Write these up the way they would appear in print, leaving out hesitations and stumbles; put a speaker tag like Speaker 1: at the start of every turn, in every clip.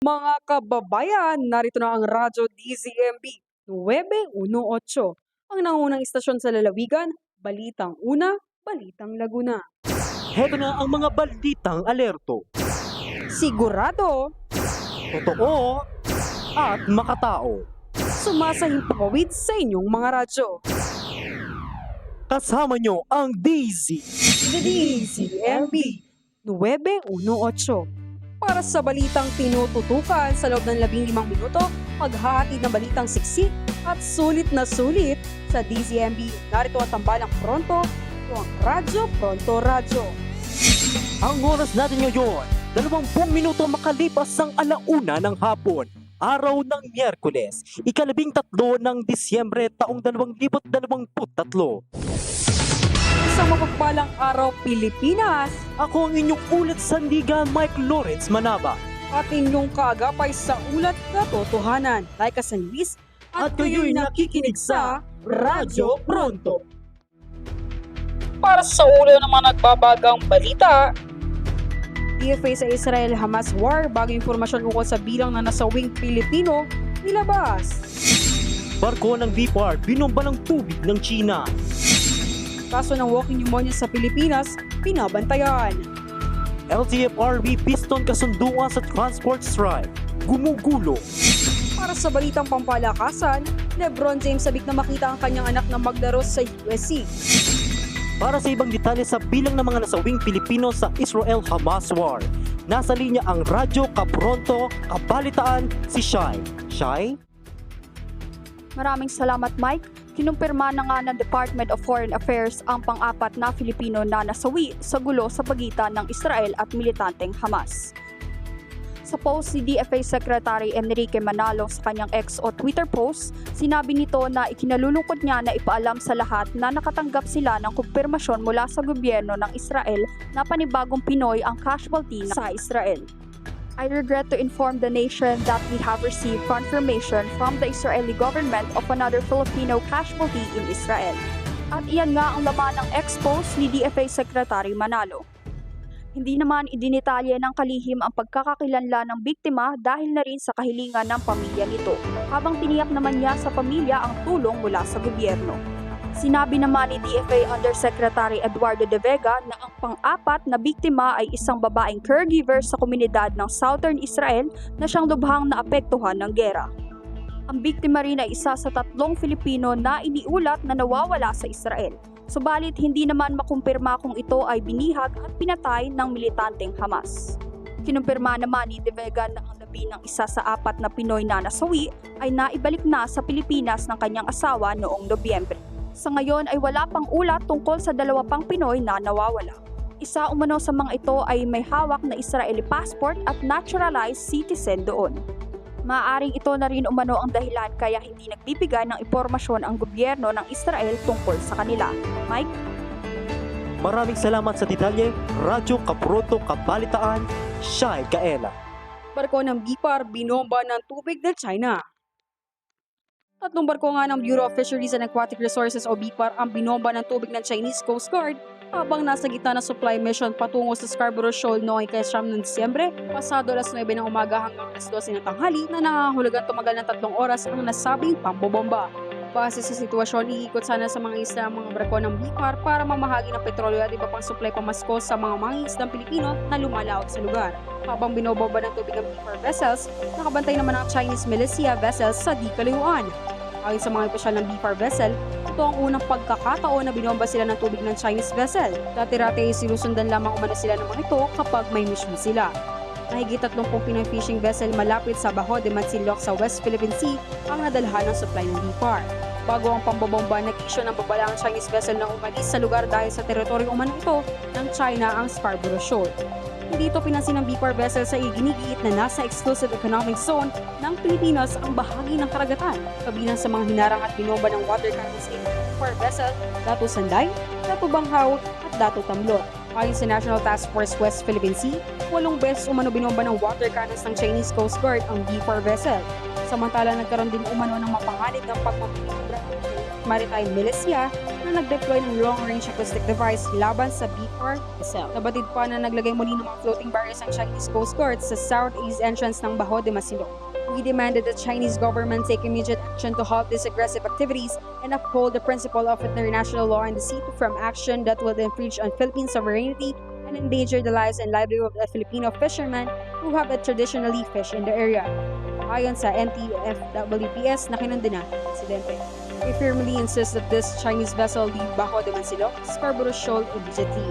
Speaker 1: Mga kababayan, narito na ang Radyo DZMB 918, ang nangunang istasyon sa lalawigan, Balitang Una, Balitang Laguna.
Speaker 2: Heto na ang mga balitang alerto.
Speaker 1: Sigurado,
Speaker 2: Totoo at makatao.
Speaker 1: sumasahimpawid sa inyong mga radyo.
Speaker 2: Kasama nyo ang DZ.
Speaker 1: DZMB 918. Para sa balitang tinututukan sa loob ng 15 minuto, maghahatid ng balitang siksik at sulit na sulit sa DZMB. Narito ang tambalang pronto, ito ang Radyo Pronto Radyo.
Speaker 2: Ang oras natin ngayon, 20 minuto makalipas ang 1:00 ng hapon. Araw ng Miyerkules, 13 ng Disyembre taong 2023.
Speaker 1: Isang mapagpalang araw, Pilipinas,
Speaker 2: Ako ang inyong ulat sandigan, Mike Lawrence Manaba.
Speaker 1: at inyong kaagapay sa ulat katotohanan. Laika San Luis,
Speaker 2: At kayo'y nakikinig sa Radyo Pronto.
Speaker 1: Para sa ulo naman nagbabagang balita, DFA sa Israel-Hamas war, bagong impormasyon ukol sa bilang na nasawing Pilipino, nilabas.
Speaker 2: Barko ng BPAR, binomba ng tubig ng China.
Speaker 1: Kaso ng walking pneumonia sa Pilipinas, pinabantayan.
Speaker 2: LTFRB piston kasunduan sa transport strike. Gumugulo.
Speaker 1: Para sa balitang pampalakasan, Lebron James sabik na makita ang kanyang anak na maglaro sa USC.
Speaker 2: Para sa ibang detalye sa bilang ng mga nasawing Pilipino sa Israel-Hamas war, nasa linya ang Radyo Kapronto, Kabalitaan, si Shai. Shai?
Speaker 3: Maraming salamat, Mike. Kinumpirma na nga ng Department of Foreign Affairs ang pang-apat na Filipino na nasawi sa gulo sa pagitan ng Israel at militanteng Hamas. Sa post ni DFA Secretary Enrique Manalo sa kanyang X o Twitter post, sinabi nito na ikinalulungkot niya na ipaalam sa lahat na nakatanggap sila ng kumpirmasyon mula sa gobyerno ng Israel na panibagong Pinoy ang casualty sa Israel. I regret to inform the nation that we have received confirmation from the Israeli government of another Filipino casualty in Israel. At iyan nga ang laman ng X-post ni DFA Secretary Manalo. Hindi naman idinitalye ng kalihim ang pagkakakilanlan ng biktima dahil na rin sa kahilingan ng pamilya nito, habang tiniyak naman niya sa pamilya ang tulong mula sa gobyerno. Sinabi naman ni DFA Undersecretary Eduardo De Vega na ang pang-apat na biktima ay isang babaeng caregiver sa komunidad ng Southern Israel na siyang lubhang naapektuhan ng gera. Ang biktima rin ay isa sa 3 Filipino na iniulat na nawawala sa Israel. Subalit hindi naman makumpirma kung ito ay binihag at pinatay ng militanteng Hamas. Kinumpirma naman ni De Vega na ang labi ng isa sa 4 na Pinoy na nasawi ay naibalik na sa Pilipinas ng kanyang asawa noong Nobyembre. Sa ngayon ay wala pang ulat tungkol sa 2 pang Pinoy na nawawala. Isa umano sa mga ito ay may hawak na Israeli passport at naturalized citizen doon. Maaaring ito na rin umano ang dahilan kaya hindi nagbibigay ng impormasyon ang gobyerno ng Israel tungkol sa kanila. Mike?
Speaker 2: Maraming salamat sa detalye, Radyo Kapronto, Kabalitaan, Shai Kaela.
Speaker 1: Barko ng BIPAR binomba ng tubig ng China. 3 barko nga ng Bureau of Fisheries and Aquatic Resources o BIPAR ang binomba ng tubig ng Chinese Coast Guard habang nasa gitna ng supply mission patungo sa Scarborough Shoal noong ika-9 ng Disyembre, pasado 9 ng umaga hanggang 12 ng tanghali na nangangahulugan tumagal ng 3 oras ang nasabing pambobomba. Base sa sitwasyon, iikot sana sa mga isla ang mga barko ng BIPAR para mamahagi ng petrolyo at iba pang supply pamasko sa mga mangingisdang Pilipino na lumalaot sa lugar. Habang binobomba ng tubig ng BIPAR vessels, nakabantay naman ang Chinese militia vessels sa di kalayuan. Ayon sa mga opisyal ng BIPAR vessel, ito ang unang pagkakataon na binomba sila ng tubig ng Chinese vessel. Dati-rati ay sinusundan lamang umano sila ng mga ito kapag may mission sila. Mahigit 30 Pinoy fishing vessel malapit sa Bajo de Mansilok sa West Philippine Sea ang nadalhan ng supply ng BIPAR. Bago ang pambobomba, nag-issue ng babala ang Chinese vessel na umalis sa lugar dahil sa teritoryo umano ito ng China ang Scarborough Shoal. Hindi ito pinansin ng BIPAR vessel sa iginigiit na nasa exclusive economic zone ng Pilipinas ang bahagi ng karagatan, kabilang sa mga hinarang at binomba ng water cannons ng BIPAR vessel, Dato Sanday, Dato Banghaw at Dato Tamlot. Ayon sa National Task Force West Philippine Sea, 8 beses umano binomba ng water cannons ng Chinese Coast Guard ang BIPAR vessel. Samantala nagkaroon din umano ng mapanganib ng pagmamimibra Maritime Militia na nag-deploy ng long-range acoustic device laban sa BFAR vessel. Nabatid pa na naglagay muli ng mga floating barriers ang Chinese Coast Guard sa southeast entrance ng Bajo de Masinloc. We demanded the Chinese government take immediate action to halt these aggressive activities and uphold the principle of international law in the sea from action that would infringe on Philippine sovereignty and endanger the lives and livelihood of Filipino fishermen who have traditionally fished in the area. Ayon sa NTFWPS na kinundina ng insidente. We firmly insist that this Chinese vessel leave Bajo de Masinloc, Scarborough Shoal immediately.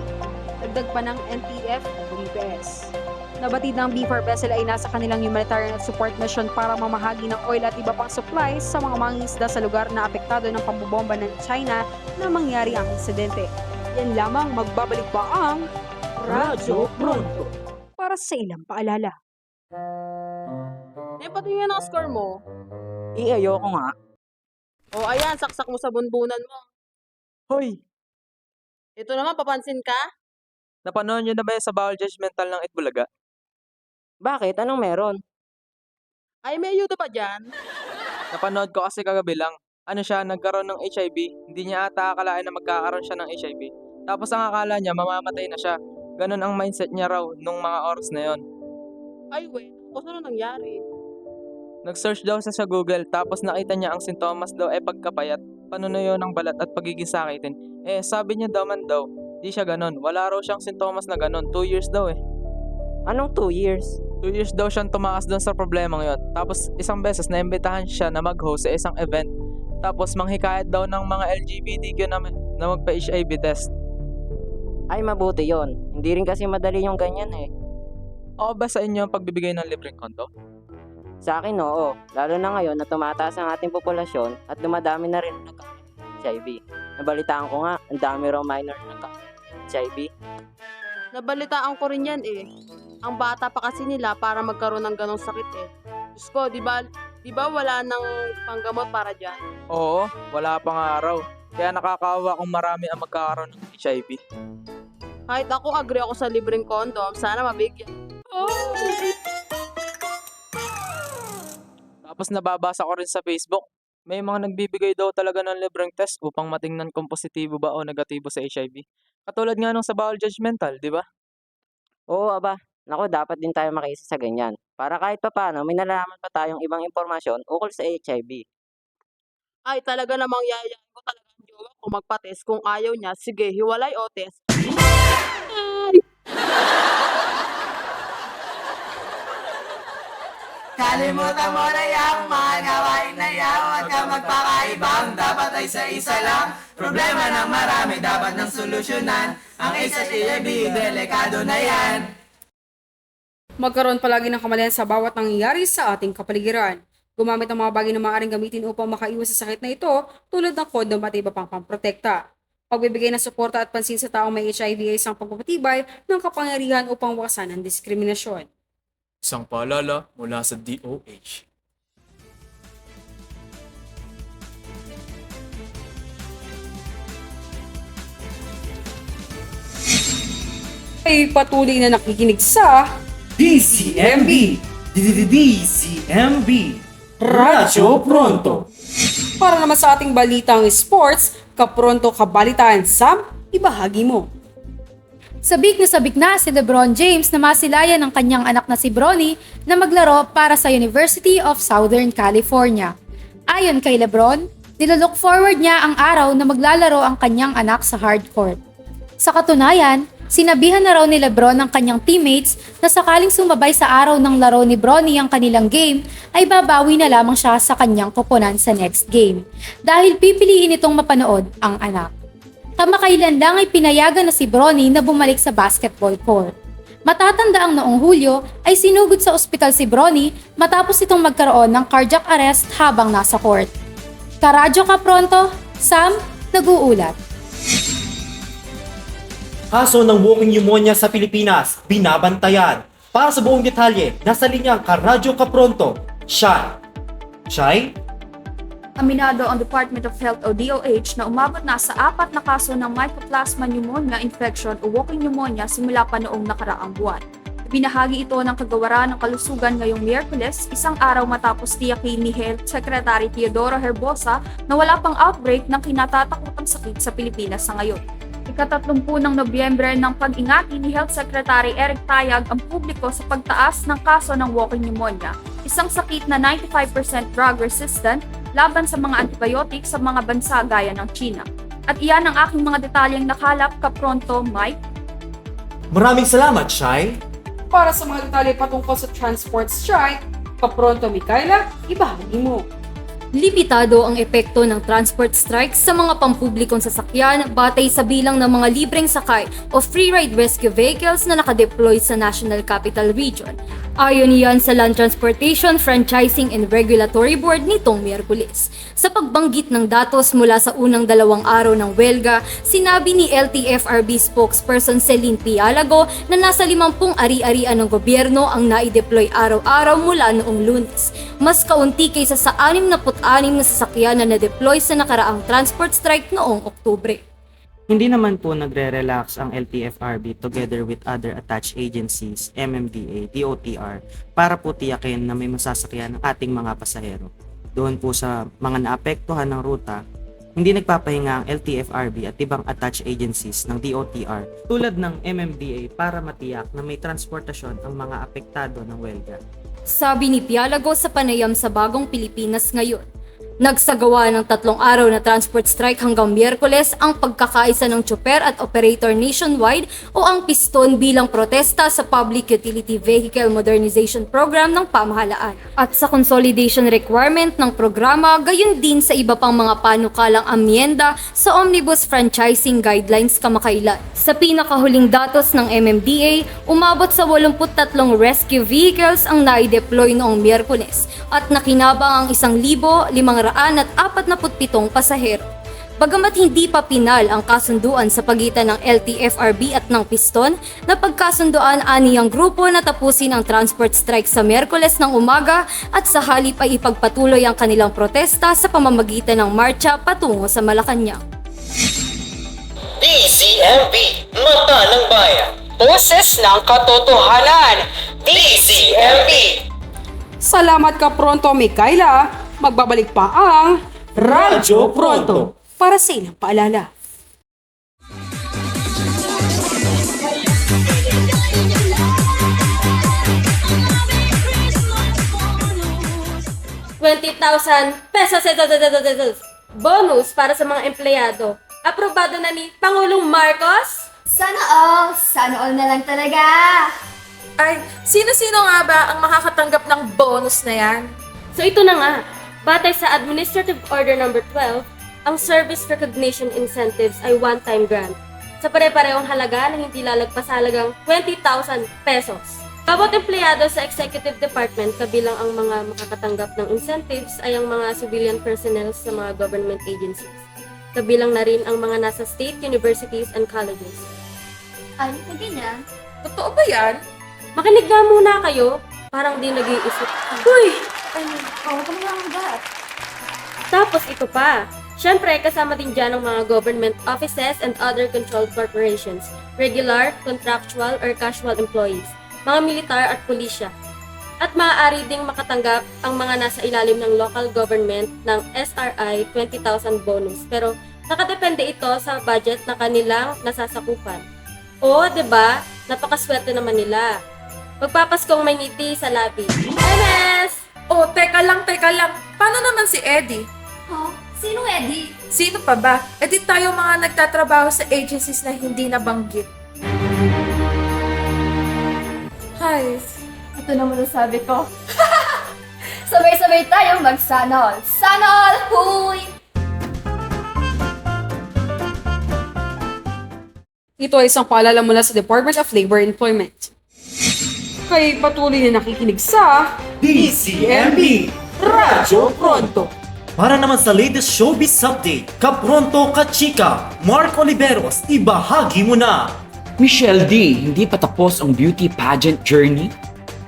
Speaker 1: Dagdag pa ng NTFWPS. Nabatid ng BFAR vessel ay nasa kanilang humanitarian at support mission para mamahagi ng oil at iba pang supplies sa mga mangingisda sa lugar na apektado ng pambobomba ng China na mangyari ang insidente. Yan lamang magbabalik pa ang Radyo Pronto para sa ilang paalala.
Speaker 4: Patingin ang score mo.
Speaker 2: Ayoko nga.
Speaker 4: O ayan, saksak mo sa bunbunan mo.
Speaker 2: Hoy,
Speaker 4: Ito naman, papansin ka?
Speaker 5: Napanood nyo na ba yung sa bawal judgmental ng Itbulaga?
Speaker 6: Bakit? Anong meron?
Speaker 4: Ay, may ayuda pa dyan.
Speaker 5: Napanood ko kasi kagabi lang. Ano siya, nagkaroon ng HIV. Hindi niya ata akalain na magkakaroon siya ng HIV. Tapos ang akala niya, mamamatay na siya. Ganon ang mindset niya raw nung mga oras na yon.
Speaker 4: Ay, wait. Tapos ano nangyari?
Speaker 5: Nag-search daw siya sa Google, tapos nakita niya ang sintomas daw ay pagkapayat, panunuyo ng balat at pagiging sakitin. Sabi niya daw man daw, di siya ganon. Wala raw siyang sintomas na ganon. 2 years daw eh.
Speaker 6: Anong 2 years?
Speaker 5: 2 years daw siyang tumakas doon sa problemang yon. Tapos isang beses naimbitahan siya na mag-host sa isang event. Tapos manghikayat daw ng mga LGBTQ na magpa-HIV test.
Speaker 6: Ay, mabuti yon. Hindi rin kasi madali yung ganyan eh.
Speaker 5: O ba sa inyo ang pagbibigay ng libreng kondo?
Speaker 6: Sa akin, oo. Lalo na ngayon na tumataas ang ating populasyon at dumadami na rin ang HIV. Nabalitaan ko nga, ang dami raw minor na HIV.
Speaker 4: Nabalitaan ko rin yan eh. Ang bata pa kasi nila para magkaroon ng ganong sakit eh. Diyos ko, di ba wala nang panggamot para dyan?
Speaker 5: Oo, wala pang araw. Kaya nakakaawa kung marami ang magkakaroon ng HIV.
Speaker 4: Kahit ako, agree ako sa libreng condom. Sana mabigyan.
Speaker 5: Tapos nababasa ko rin sa Facebook, may mga nagbibigay daw talaga ng libreng test upang matingnan kung positibo ba o negatibo sa HIV. Katulad nga nung sa bawal judgmental, di ba?
Speaker 6: Oo, aba. Naku, dapat din tayo makiisa sa ganyan. Para kahit papano, may nalalaman pa tayong ibang impormasyon ukol sa HIV.
Speaker 4: Ay, talaga namang yayain ko talaga ang jowa ko magpa-test. Kung ayaw niya, sige, hiwalay o test.
Speaker 7: Kalimutan mo na yung mga gawain na yan. Huwag ka magpakaibang, dapat ay sa isa lang. Problema ng marami, dapat nang solusyonan. Ang HIV, delikado na yan.
Speaker 1: Magkaroon palagi ng kamalayan sa bawat nangyayari sa ating kapaligiran. Gumamit ng mga bagay na maaaring gamitin upang makaiwas sa sakit na ito tulad ng kondom at iba pang pamprotekta. Pagbibigay ng suporta at pansin sa taong may HIV ay isang pagpapatibay ng kapangyarihan upang wakasan ang diskriminasyon.
Speaker 8: Isang paalala mula sa DOH.
Speaker 1: Ay patuloy na nakikinig sa
Speaker 7: DCMB! DCMB! Radyo Pronto!
Speaker 1: para naman sa ating balitang sports, kapronto kabalitaan Sam, ibahagi mo.
Speaker 9: Sabik na si LeBron James na masilayan ng kanyang anak na si Bronny na maglaro para sa University of Southern California. Ayon kay LeBron, nilolook forward niya ang araw na maglalaro ang kanyang anak sa hardcourt. Sa katunayan, sinabihan na raw ni LeBron ng kanyang teammates na sakaling sumabay sa araw ng laro ni Bronny ang kanilang game, ay babawi na lamang siya sa kanyang koponan sa next game dahil pipiliin itong mapanood ang anak. Kamakailan lang ay pinayagan na si Bronny na bumalik sa basketball court. Matatanda ang noong Hulyo ay sinugod sa ospital si Bronny matapos itong magkaroon ng cardiac arrest habang nasa court. Karadyo ka pronto, Sam, nag-uulat.
Speaker 2: Kaso ng walking pneumonia sa Pilipinas, binabantayan. Para sa buong detalye, nasa linya ang Karadyo Kapronto, Shai. Shai?
Speaker 3: Aminado ang Department of Health o DOH na umabot na sa 4 na kaso ng Mycoplasma pneumonia infection o walking pneumonia simula pa noong nakaraang buwan. Binahagi ito ng Kagawaran ng Kalusugan ngayong Miyerkules, isang araw matapos tiyakin ni Health Secretary Teodoro Herbosa na wala pang outbreak ng kinatatakutang sakit sa Pilipinas sa ngayon. Ika-30 ng Nobyembre ng pag-ingati ni Health Secretary Eric Tayag ang publiko sa pagtaas ng kaso ng walking pneumonia, isang sakit na 95% drug resistant laban sa mga antibiotic sa mga bansa gaya ng China. At iyan ang aking mga detalyeng nakalap kapronto, Mike.
Speaker 2: Maraming salamat, Shai!
Speaker 1: Para sa mga detalye patungkol sa transport strike, kapronto Mikaela, ibahagi mo.
Speaker 9: Limitado ang epekto ng transport strike sa mga pampublikong sasakyan batay sa bilang ng mga libreng sakay o free ride rescue vehicles na nakadeploy sa National Capital Region. Ayon yan sa Land Transportation Franchising and Regulatory Board nitong Miyerkules. Sa pagbanggit ng datos mula sa unang 2 araw ng welga, sinabi ni LTFRB spokesperson Celine Pialago na nasa 50 ari-arian ng gobyerno ang naideploy araw-araw mula noong Lunes. Mas kaunti kaysa sa 66 na sasakyan na na-deploy sa nakaraang transport strike noong Oktubre.
Speaker 10: Hindi naman po nagre-relax ang LTFRB together with other attached agencies, MMDA, DOTR, para po tiyakin na may masasakyan ang ating mga pasahero. Doon po sa mga naapektuhan ng ruta, hindi nagpapahinga ang LTFRB at ibang attached agencies ng DOTR tulad ng MMDA para matiyak na may transportasyon ang mga apektado ng welga.
Speaker 9: Sabi ni Pialago sa panayam sa Bagong Pilipinas ngayon. Nagsagawa ng 3 araw na transport strike hanggang Miyerkules ang pagkakaisa ng tsuper at operator nationwide o ang piston bilang protesta sa Public Utility Vehicle Modernization Program ng pamahalaan at sa consolidation requirement ng programa gayon din sa iba pang mga panukalang amyenda sa Omnibus Franchising Guidelines kamakailan. Sa pinakahuling datos ng MMDA, umabot sa 83 rescue vehicles ang naideploy noong Miyerkules at nakinabang ang 1,547 pasahero. Bagamat hindi pa pinal ang kasunduan sa pagitan ng LTFRB at ng Piston, napagkasunduan aniyang grupo na tapusin ang transport strike sa Miyerkules ng umaga at sa halip ay ipagpatuloy ang kanilang protesta sa pamamagitan ng marcha patungo sa Malacanang.
Speaker 11: DZMB, Mata ng Bayan, Boses ng Katotohanan, DZMB.
Speaker 1: Salamat kapronto Mikaela. Magbabalik pa ang Radyo Pronto para sa ilang paalala.
Speaker 12: ₱20,000 bonus para sa mga empleyado. Aprobado na ni Pangulong Marcos?
Speaker 13: Sana all! Sana all na lang talaga!
Speaker 12: Ay, sino-sino nga ba ang makakatanggap ng bonus na yan? So ito na nga, batay sa Administrative Order No. 12, ang Service Recognition Incentives ay one-time grant sa pare-parehong halaga na hindi lalagpas sa halagang ₱20,000. Bawat empleyado sa Executive Department kabilang ang mga makakatanggap ng incentives ay ang mga civilian personnel sa mga government agencies. Kabilang na rin ang mga nasa state universities and colleges.
Speaker 13: Ay, hindi na.
Speaker 12: Totoo ba yan? Makinig nga muna kayo, parang di nag-iisip. Uy!
Speaker 13: Oo, kami lang agad.
Speaker 12: Tapos ito pa, syempre kasama din dyan ang mga government offices and other controlled corporations, regular, contractual, or casual employees, mga militar at pulisya. At maaari ding makatanggap ang mga nasa ilalim ng local government ng SRI 20,000 bonus. Pero nakadepende ito sa budget na kanilang nasasakupan. O, 'di ba? Napakaswerte naman nila. Magpapaskong may ngiti sa labi. MS!
Speaker 14: Oh, teka lang. Paano naman si Eddie?
Speaker 13: Huh? Sinong Eddie?
Speaker 14: Sino pa ba? Eddie tayo mga nagtatrabaho sa agencies na hindi nabanggit. Hi.
Speaker 13: Ito naman ang sabi ko. Sabay-sabay tayo mag-sana all. Sana all! Huy!
Speaker 1: Ito ay isang paalala mula sa Department of Labor and Employment. Kay patuloy na nakikinig sa
Speaker 2: DZMB,
Speaker 1: Radyo Pronto.
Speaker 2: Para naman sa latest showbiz update, kapronto ka chika, Mark Oliveros, ibahagi mo na!
Speaker 15: Michelle D, hindi pa tapos ang beauty pageant journey?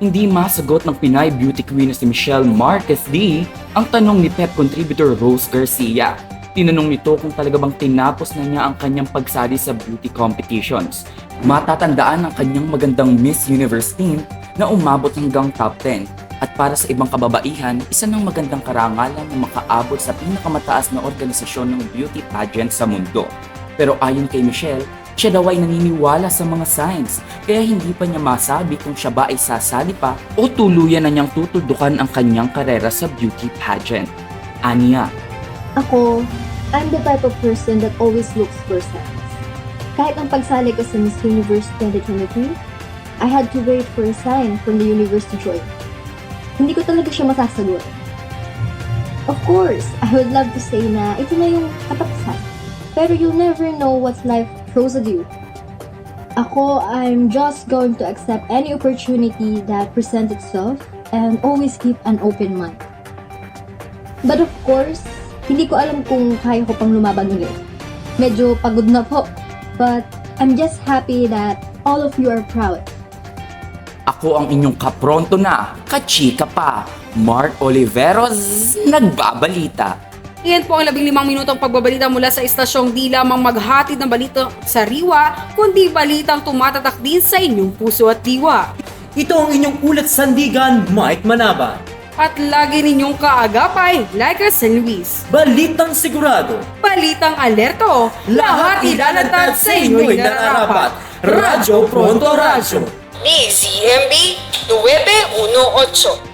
Speaker 15: Hindi masagot ng Pinay beauty queen na si Michelle Marquez D ang tanong ni Pep contributor Rose Garcia. Tinanong nito kung talaga bang tinapos na niya ang kanyang pagsali sa beauty competitions. Matatandaan ang kanyang magandang Miss Universe team na umabot hanggang top 10. At para sa ibang kababaihan, isa ng magandang karangalan na makaabot sa pinakamataas na organisasyon ng beauty pageant sa mundo. Pero ayon kay Michelle, siya daw ay naniniwala sa mga signs, kaya hindi pa niya masabi kung siya ba ay sasali pa o tuluyan na niyang tutudukan ang kanyang karera sa beauty pageant. Aniya,
Speaker 13: Ako, I'm the type of person that always looks for signs. Kahit ang pagsali ko sa Miss Universe 2023, I had to wait for a sign from the universe to join. Hindi ko talaga siya masasagot. Of course, I would love to say na ito na yung katapusan. Pero you'll never know what life throws at you. Ako, I'm just going to accept any opportunity that presents itself and always keep an open mind. But of course, hindi ko alam kung kaya ko pang lumaban ulit. Medyo pagod na po. But I'm just happy that all of you are proud.
Speaker 15: ako ang inyong kapronto na, kachika pa, Mark Oliveros, nagbabalita.
Speaker 1: Iyan po ang 15 minutong pagbabalita mula sa istasyong di lamang maghatid ng balita sa riwa, kundi balitang tumatatak din sa inyong puso at diwa.
Speaker 2: Ito ang inyong ulat sandigan, Mike Manaban.
Speaker 1: At lagi ninyong kaagapay, like San Luis.
Speaker 2: Balitang sigurado.
Speaker 1: Balitang alerto.
Speaker 2: Lahat ilalantad sa inyo'y nararapat. Radyo Pronto Radyo.
Speaker 11: DZMB 918.